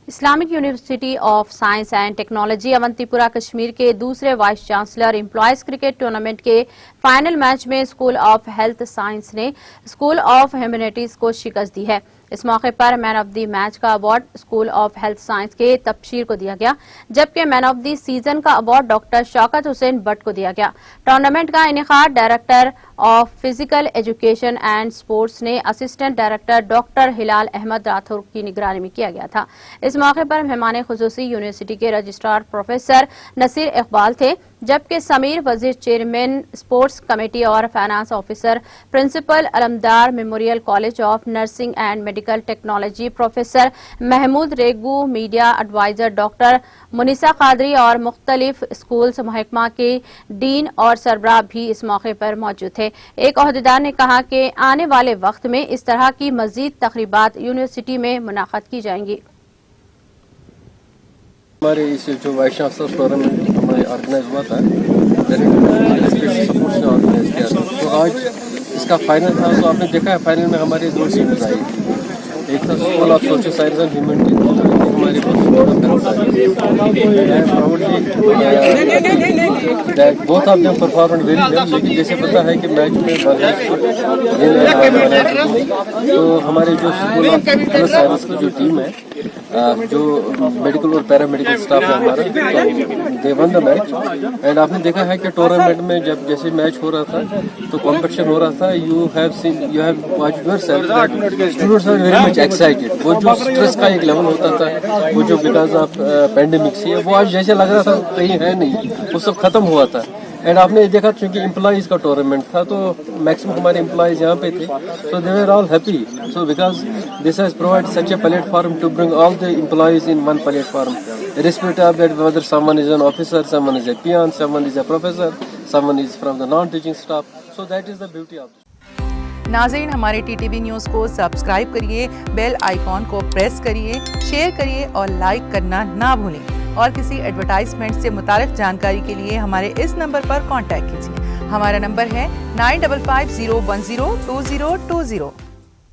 Islamic University of Science and Technology Awantipora Kashmir के दूसरे vice chancellor employees cricket tournament के final match में school of health science ने school of humanities को शिकस्त दी है। इस मौके पर मैन ऑफ द मैच का award school of health science के तबशीर को दिया गया, जबकि मैन ऑफ द सीजन का अवार्ड डॉक्टर शौकत हुसैन भट्ट को दिया गया। टूर्नामेंट का इनेकाद director of physical education and sports ने असिस्टेंट डायरेक्टर डॉक्टर हिलाल अहमद राठौर की निगरानी में किया गया था। इस मौके पर मेहमान खुसूसी यूनिवर्सिटी के रजिस्ट्रार प्रोफेसर नसीर इकबाल थे, जबकि Sameer Wazir chairman sports committee और finance officer principal Alamdar memorial college of nursing and medical technology professor Mahmood Regu, media adviser doctor Munisa Qadri और मुख्तलिफ स्कूल्स महकमा के डीन और सरबराह भी इस मौके पर मौजूद थे। एक अहदेदार ने कहा कि आने वाले वक्त में इस तरह की मजीद तकरीबात यूनिवर्सिटी में मुनाक़द की जाएंगी। हमारे इस जो वाइस चांसलर टूर्नामेंट हमारे ऑर्गेनाइज हुआ था, सपोर्ट से ऑर्गेनाइज किया था, तो आज इसका फाइनल था। तो आपने देखा है फाइनल में हमारी दो टीम्स आई, एक था school of social science and humanities, हमारी both of them perform very well. लेकिन जैसे पता है कि मैच में तो हमारे जो स्कूल ऑफ सोशल साइंस की जो टीम है, जो मेडिकल और पैरामेडिकल स्टाफ है हमारा, तो दे वन द मैच। एंड आपने देखा है कि टूर्नामेंट में जब जैसे मैच हो रहा था तो कॉम्पिटिशन हो रहा था, you have watched yourself that students are very much excited. वो जो स्ट्रेस का एक लेवल होता था, वो जो बिकॉज ऑफ पेंडेमिक से, वो आज जैसे लग रहा था कहीं है नहीं, वो सब खत्म हुआ था। एंड आपने देखा चूंकि एम्प्लॉइज का टूर्नामेंट था तो मैक्सिमम हमारे एम्प्लॉइज यहाँ पे थे, so they were all happy. So because this has provide such a platform to bring all the employees in one platform, irrespective of that whether someone is an officer, someone is a peon, someone is a professor, someone is from the non-teaching staff. So that is the beauty of this. नाज़रीन, हमारे TTV news को subscribe करिए, bell icon को press करिए, share करिए और like करना ना भूलें। और किसी एडवर्टाइजमेंट से मुताल्लिक़ जानकारी के लिए हमारे इस नंबर पर कांटेक्ट कीजिए। हमारा नंबर है 9550102020।